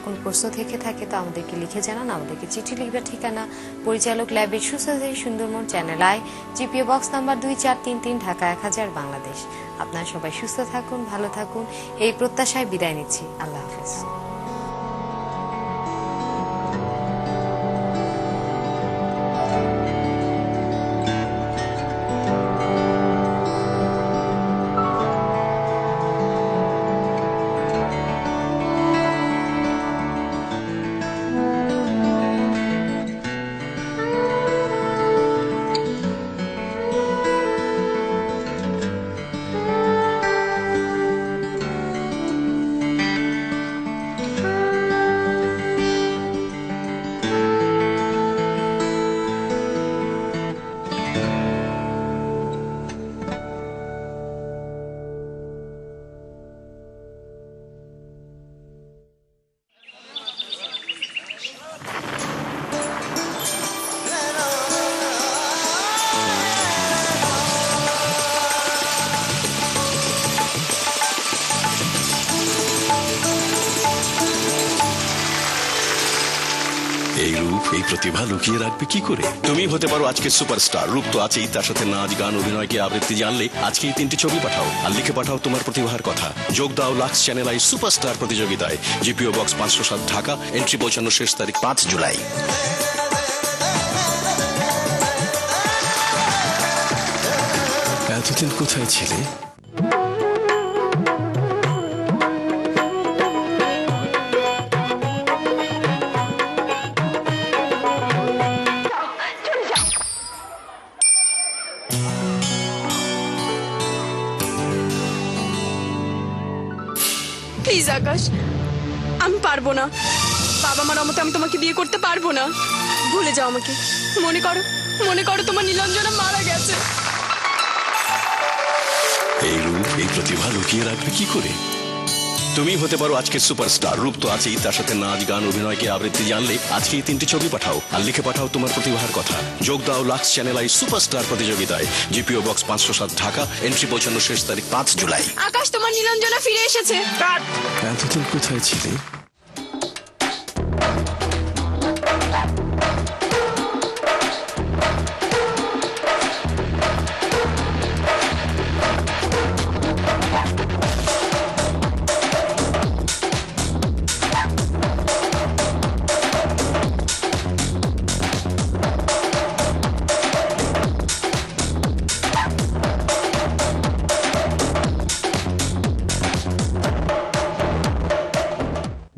কোনো প্রশ্ন থেকে থাকে তো আমাদেরকে লিখে জানান। আমাদেরকে চিঠি লিখবার ঠিকানা পরিচালক ল্যাবের সুসাজারি সুন্দরমন, channel I, GPO box number 2433, Dhaka 1000, Bangladesh. আপনারা সবাই সুস্থ থাকুন, ভালো থাকুন, এই প্রত্যাশায় বিদায় নিচ্ছি। আল্লাহ হাফেজ। এই রূপ, এই প্রতিভা লুকিয়ে রাখবে কি করে? তুমি হতে পারো আজকে সুপারস্টার। রূপ তো আছেই, তার সাথে নাচ, গান, অভিনয়কে আবৃত্তি জানলে আজকে এই 3টি ছবি পাঠাও আর লিখে পাঠাও তোমার প্রতিভার কথা। যোগ দাও লাক্স চ্যানেল আই সুপারস্টার প্রতিযোগিতায়। GPO box 507, Dhaka. এন্ট্রি পৌঁছানোর শেষ তারিখ 5 জুলাই। এতদিন কোথায় ছিলে? প্লিজ আকাশ, আমি পারবো না। বাবা মার মতে আমি তোমাকে বিয়ে করতে পারবো না। ভুলে যাও আমাকে। মনে করো তোমার নীলাঞ্জনা মারা গেছে। এই রূপ, এই প্রতিভা লুকিয়ে রাখবে কি করে? তুমি হতে পারো আজকে সুপারস্টার। রূপ তো আছেই, তার সাথে নাচ, গান, অভিনয়কে আবৃত্তি জানলে আজকে এই 3টি ছবি পাঠাও আর লিখে পাঠাও তোমার প্রতিভার কথা। যোগ দাও লাক্স চ্যানেল আই সুপারস্টার প্রতিযোগিতায়। GPO box 507, Dhaka. এন্ট্রি পৌঁছানোর শেষ তারিখ 5 জুলাই। আকাশ, তোমার নীলাঞ্জনা ফিরে এসেছে। এতদিন কোথায় ছিলে?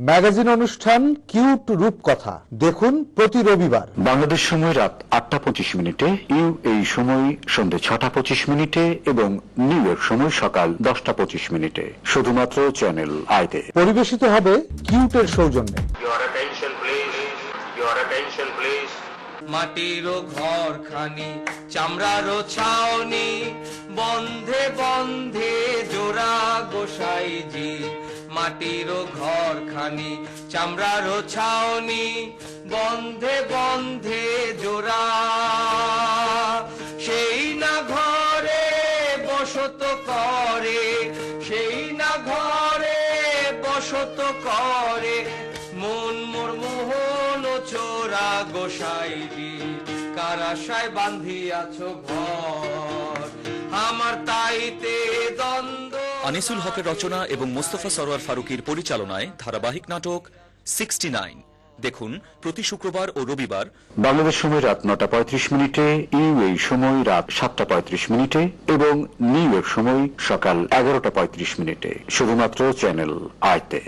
ম্যাগাজিন অনুষ্ঠান কিউট রূপকথা দেখুন প্রতি রবিবার বাংলাদেশ সময় রাত 8টা 25 এই সময় সন্ধ্যে 6টা 25 এবং নিউ ইয়র্ক সময় সকাল 10টা 25 শুধুমাত্র চ্যানেল আইতে। পরিবেশিত হবে কিউটের সৌজন্যে। মাটিরও ঘর খানি, চামড়ারও ছাউনি, বন্ধে বন্ধে জোড়া গোসাইজি। মাটিরও ঘর খানি, চামড়ারও ছাউনি, বন্ধে বন্ধে জোড়া। সেই না ঘরে বসত করে, সেই না ঘরে বসত করে, মন মোর মোহন চোরা গোসাইজি। কারাশায় বান্ধিয়াছ ঘর, আমার তাইতে দ্বন্দ্ব। আনিসুল হকের রচনা এবং মোস্তফা সরোয়ার ফারুকীর পরিচালনায় ধারাবাহিক নাটক 69 দেখুন প্রতি শুক্রবার ও রবিবার বাংলাদেশ সময় রাত 9টা 35, এই সময় রাত 7টা 35 এবং নিউ ইয়র্ক সময় সকাল 11টা 35 শুধুমাত্র চ্যানেল আইতে।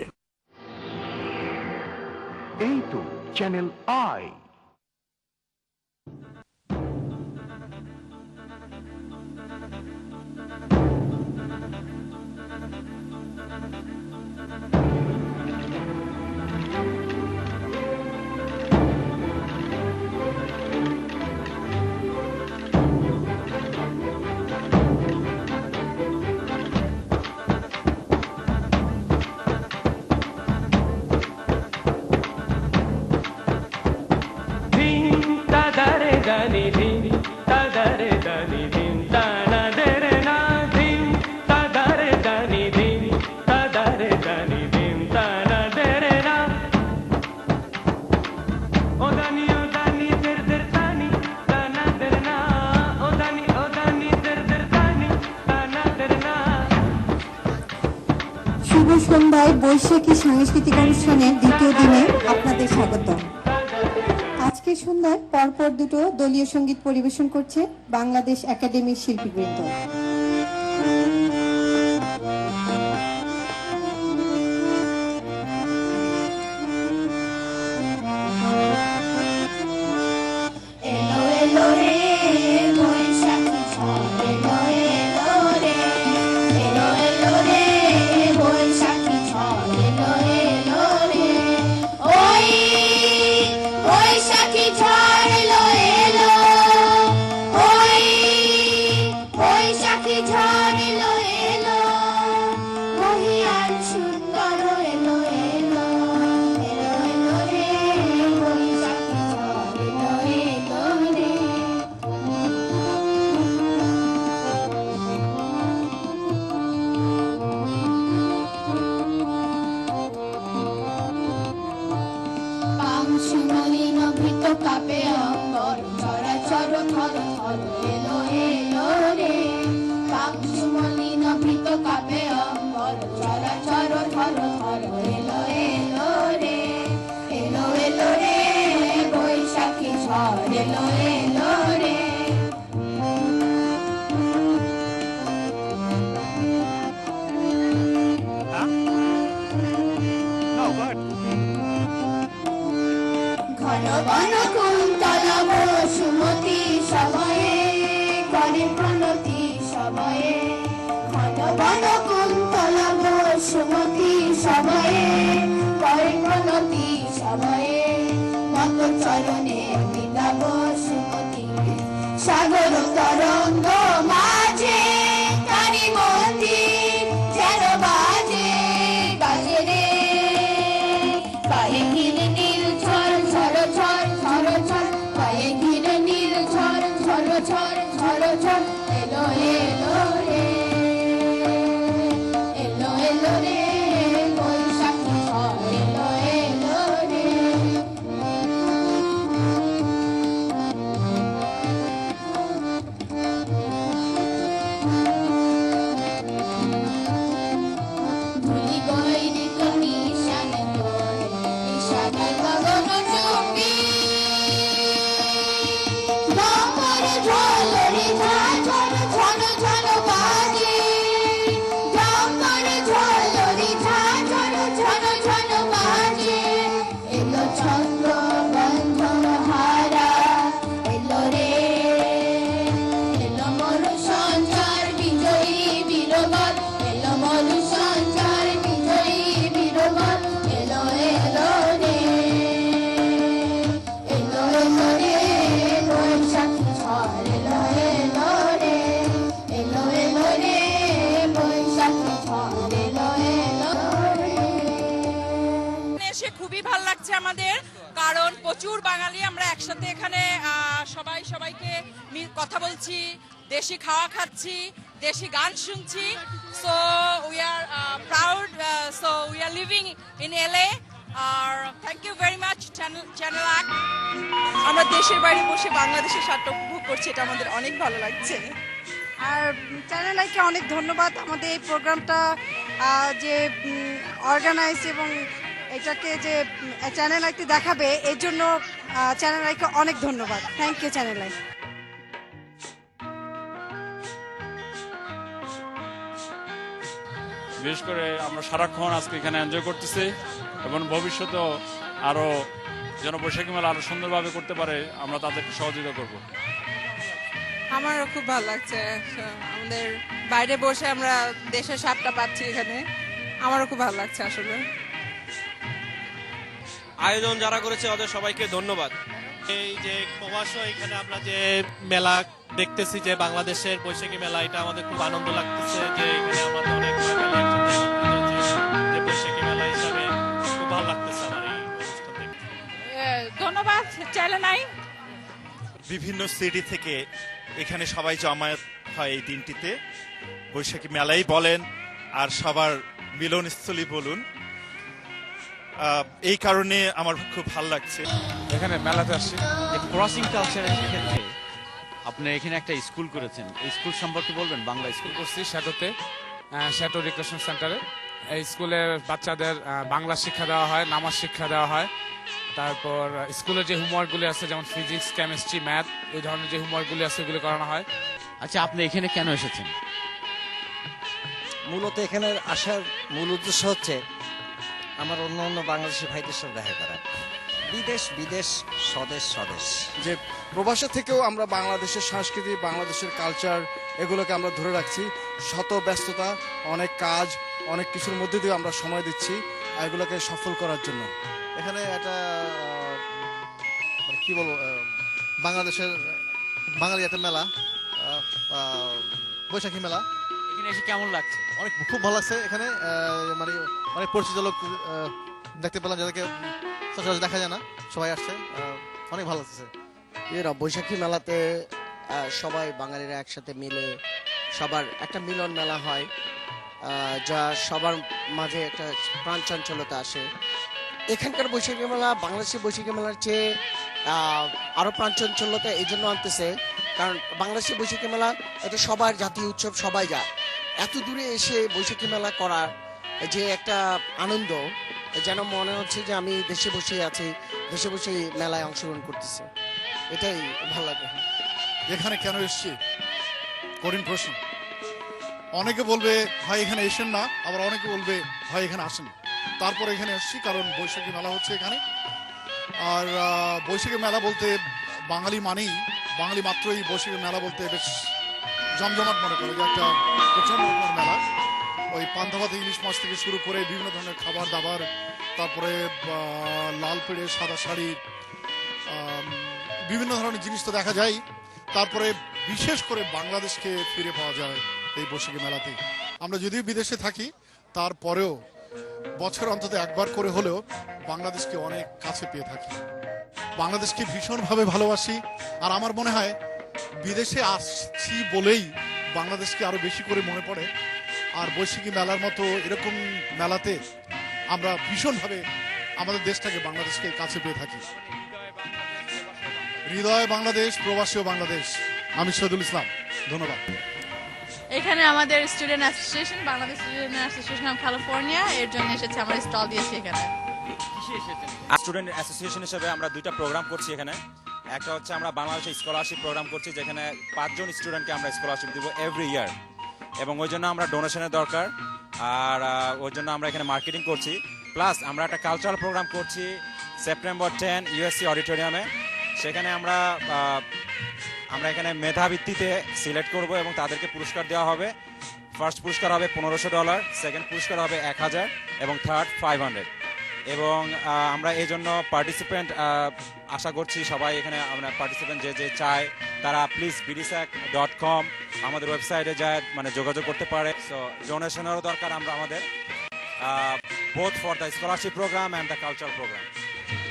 এই তো চ্যানেল আই। धिन সন্ধ্যায় বৈশাখী সাংস্কৃতিক অনুষ্ঠানের দ্বিতীয় দিনে আপনাদের স্বাগত। আজকে সন্ধ্যায় পরপর দুটো দলীয় সঙ্গীত পরিবেশন করছে বাংলাদেশ একাডেমির শিল্পীবৃন্দ। এলো এলো রে বৈশাখী ঝড় এলো এলো রে, এলো এলো রে বৈশাখী ঝড় এলো এলো রে, ওই বৈশাখী ঝড় এলো এলো, ওই বৈশাখী ঝড় এলো এলো, মহিয়ান সুন্দর এলো এলো, এলো এলো রে বৈশাখী ঝড় এলো এলো রে। পাংশু মলিন ভৃত কাপে অঙ্গর চরাচর থর থর এলো এলো রে, পাংশু মলিন ভৃত কাপে অঙ্গর চরাচর থর থর এলো এলো রে, এলো এলো রে বৈশাখী ঝড় এলো এলো রে। ঘন বন কুন্তলা বসুমতী সময়ে করে প্রণতি সময়ে, ঘন বন কুন্তলা বসুমতী সময়ে করে প্রণতি সময়ে, মত চরণে পিতা বসুমতী সাগর তরঙ্গ মাঝে তারি মন্দির যেন বাজে বাজে রে, পায়ে ঘিরে নীল ঝড় ঝড় ঝড় ঝড় ঝড়, পায়ে ঘিরে নীল ঝড় ঝড় ঝড় ঝড় ঝড়, এলো এলো রে, এলো এলো রে বৈশাখী ঝড় এলো এলো রে। ধুলি গৈরিক নিশান তোর নিশানে গগন চুম্বি, ডমর ঝলরি ঝাঝর ঝন ঝন বাজে, ডমর ঝলরি ঝাঝর ঝন ঝন বাজে, এলো চন্দ্র বন্ধন হারা এলো রে, এলো মরু সঞ্চার বিজয়ী বীরবল, এলো মরু সঞ্চার বিজয়ী বীরবল, এলো এলো রে, এলো এলো রে বৈশাখী ঝড় এলো এলো রে, এলো এলো রে বৈশাখী ঝড় এলো এলো রে। এসে খুবই ভালো লাগছে আমাদের, কারণ প্রচুর বাঙালি আমরা একসাথে এখানে সবাই সবাইকে কথা বলছি, দেশি খাওয়া খাচ্ছি, দেশি গান শুনছি। So we are proud, so we are living in LA। আর thank you very much channel আক। আমরা দেশের বাইরে বসে বাংলাদেশের স্বাদটা উপভোগ করছি, এটা আমাদের অনেক ভালো লাগছে। আর চ্যানেল আইকে অনেক ধন্যবাদ আমাদের এই প্রোগ্রামটা যে অর্গানাইজ এবং এটাকে যে চ্যানেল আইতে দেখাবে এর জন্য চ্যানেল আইকে অনেক ধন্যবাদ। Thank you channel I. বিশেষ করে আমরা সারাক্ষণ আজকে এখানে এনজয় করতেছি এবং ভবিষ্যতেও আরো যেন বৈশাখী মেলা আরো সুন্দরভাবে করতে পারে আমরা তাদেরকে সহযোগিতা করব। আমারও খুব ভালো লাগছে, আমাদের বাইরে বসে আমরা দেশের স্বাদটা পাচ্ছি এখানে, আমারও খুব ভালো লাগছে আসলে। আয়োজন যারা করেছে ওদের সবাইকে ধন্যবাদ। এই যে প্রবাস এখানে আমরা যে মেলা দেখতেছি, যে বাংলাদেশের বৈশাখী মেলা, এটা আমাদের খুব আনন্দ লাগতেছে যে এখানে আমাদের অনেক বাঙালি একসাথে একত্রিত হয়েছে, যে বৈশাখী মেলা হিসাবে খুব ভালো লাগতেছে আমার এই অনুষ্ঠান দেখতে। ধন্যবাদ চ্যানেল আই। বিভিন্ন সিটি থেকে এখানে সবাই জমায়েত হয় এই দিনটিতে, বৈশাখী মেলাই বলেন আর সবার মিলনস্থলী বলুন, এই কারণে আমার খুব ভালো লাগছে এখানে মেলাতে আসছি। ক্রসিং কালচারের ক্ষেত্রে আপনি এখানে একটা স্কুল করেছেন, এই স্কুল সম্পর্কে বলবেন? বাংলা স্কুল করছি শ্যাটোতে, শ্যাটো রিক্রেশন সেন্টারে। এই স্কুলে বাচ্চাদের বাংলা শিক্ষা দেওয়া হয়, নামাজ শিক্ষা দেওয়া হয়। তারপর স্কুলে যে হোমওয়ার্কগুলি আছে যেমন ফিজিক্স, কেমিস্ট্রি, ম্যাথ, এই ধরনের যে হোমওয়ার্কগুলি আছে এগুলো করানো হয়। আচ্ছা, আপনি এখানে কেন এসেছেন? মূলত এখানে আসার মূল উদ্দেশ্য হচ্ছে আমার অন্য অন্য বাংলাদেশি ভাইদের সাথে দেখা করা। বিদেশ বিদেশ, স্বদেশ স্বদেশ। যে প্রবাসে থেকেও আমরা বাংলাদেশের সংস্কৃতি, বাংলাদেশের কালচার এগুলোকে আমরা ধরে রাখছি। শত ব্যস্ততা, অনেক কাজ, অনেক কিছুর মধ্যে দিয়ে আমরা সময় দিচ্ছি এগুলোকে সফল করার জন্য। এখানে একটা কি বলবো, বাংলাদেশের বাঙালি একটা মেলা, বৈশাখী মেলা। এখানে এসে কেমন লাগছে? অনেক খুব ভালো লাগছে। এখানে মানে অনেক পরিচিত লোক দেখতে পেলাম, যাদেরকে সচরাচর দেখা যায় না, সবাই আসছে, অনেক ভালো লাগছে। এরা বৈশাখী মেলাতে সবাই বাঙালিরা একসাথে মিলে সবার একটা মিলন মেলা হয়, যা সবার মাঝে একটা প্রাণ চাঞ্চল্যতা আসে। এখানকার বৈশাখী মেলা বাংলাদেশের বৈশাখী মেলার চেয়ে আরো প্রাণ চাঞ্চল্যতা এই জন্য আনতেছে, কারণ বাংলাদেশের বৈশাখী মেলা এটা সবার জাতীয় উৎসব, সবাই যায়। এত দূরে এসে বৈশাখী মেলা করার যে একটা আনন্দ, যেন মনে হচ্ছে যে আমি দেশে বসে আছি, দেশে বসে মেলায় অংশগ্রহণ করতেছি, এটাই ভালো লাগে। এখানে কেন এসছি কঠিন প্রশ্ন। অনেকে বলবে ভাই এখানে এসেন না, আবার অনেকে বলবে ভাই এখানে আসেন। তারপর এখানে এসছি কারণ বৈশাখী মেলা হচ্ছে এখানে। আর বৈশাখী মেলা বলতে বাঙালি মানেই, বাঙালি মাত্রই বৈশাখী মেলা বলতে বেশ জমজমাট মনে করে, যে একটা প্রচন্ড রকমের মেলা। ওই পান্তা ভাত, ইলিশ মাছ থেকে শুরু করে বিভিন্ন ধরনের খাবার দাবার, তারপরে লাল পেড়ে, সাদা শাড়ি, বিভিন্ন ধরনের জিনিস তো দেখা যায়। তারপরে বিশেষ করে বাংলাদেশকে ফিরে পাওয়া যায় এই বৈশাখী মেলাতে। আমরা যদিও বিদেশে থাকি, তারপরেও বছর অন্তত একবার করে হলেও বাংলাদেশকে অনেক কাছে পেয়ে থাকি। বাংলাদেশকে ভীষণভাবে ভালোবাসি। আর আমার মনে হয় বিদেশে আসছি বলেই বাংলাদেশকে আরো বেশি করে মনে পড়ে। আর বৈশাখী মেলার মতো এরকম মেলাতে আমরা ভীষণভাবে আমাদের দেশটাকে, বাংলাদেশকে কাছে পেয়ে থাকি। হৃদয় বাংলাদেশ, প্রবাসীও বাংলাদেশ। আমি শহীদুল ইসলাম, ধন্যবাদ। এখানে আমাদের student association, Bangladesh student association of California, এর জন্য এসেছে, আমার স্টল দিয়েছি এখানে। স্টুডেন্ট অ্যাসোসিয়েশন হিসেবে আমরা দুইটা প্রোগ্রাম করছি এখানে। একটা হচ্ছে আমরা বাংলাদেশে স্কলারশিপ প্রোগ্রাম করছি, যেখানে 5 জন স্টুডেন্টকে আমরা স্কলারশিপ দিব এভরি ইয়ার, এবং ওই জন্য আমরা ডোনেশনের দরকার। আর ওই জন্য আমরা এখানে মার্কেটিং করছি। প্লাস আমরা একটা কালচারাল প্রোগ্রাম করছি সেপ্টেম্বর 10 ইউএসসি অডিটোরিয়ামে। সেখানে আমরা এখানে মেধা ভিত্তিতে সিলেক্ট করব এবং তাদেরকে পুরস্কার দেওয়া হবে। ফার্স্ট পুরস্কার হবে $1500, সেকেন্ড পুরস্কার হবে 1000 এবং থার্ড 500। এবং আমরা এই জন্য পার্টিসিপেন্ট আশা করছি সবাই এখানে, আমরা পার্টিসিপেন্ট যে চায় তারা প্লিজ bdsac.com আমাদের ওয়েবসাইটে যায় মানে যোগাযোগ করতে পারে। সো ডোনেশনেরও দরকার আমাদের, both for the scholarship programme and the cultural programme.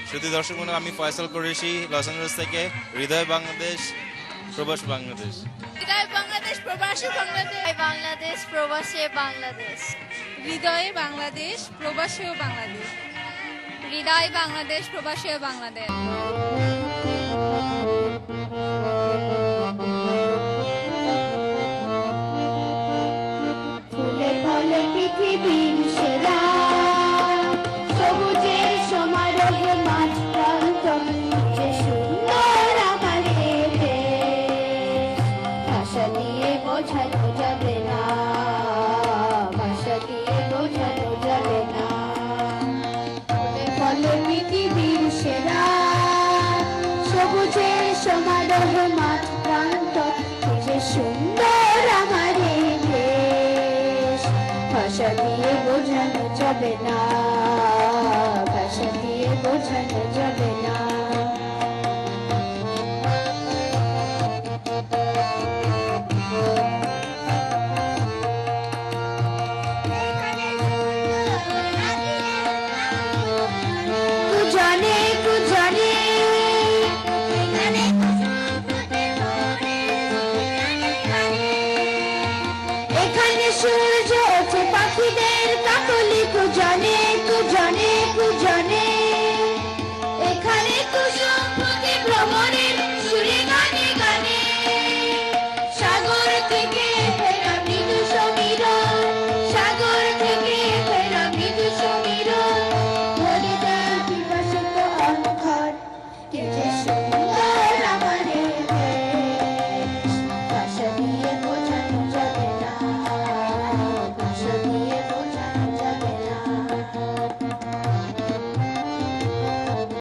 শুধু দর্শক বন্ধু, আমি ফয়সাল কুরেশি, লস অ্যাঞ্জেলেস থেকে। হৃদয় বাংলাদেশ, প্রবাসী বাংলাদেশ। হৃদয় বাংলাদেশ, প্রবাসী বাংলাদেশ। বাংলাদেশ, প্রবাসী বাংলাদেশ। হৃদয়ে বাংলাদেশ, প্রবাসী ও বাংলাদেশ। হৃদয় বাংলাদেশ, প্রবাসী বাংলাদেশ। ফুলে ফলে পৃথিবীর সেরা, সবুজের সমারোহে মাঠ প্রান্তর, যে সুন্দর আমার দেশ। ভাষা দিয়ে বোঝানো যাবে না, ভাষা দিয়ে বোঝানো যাবে না। ফুলে ফলে পৃথিবীর সেরা, সবুজের সমারোহে মাঠ প্রান্তর, যে সুন্দর আমার দেশ। ভাষা দিয়ে বোঝানো যাবে না, ভাষা দিয়ে বোঝানো যাবে না।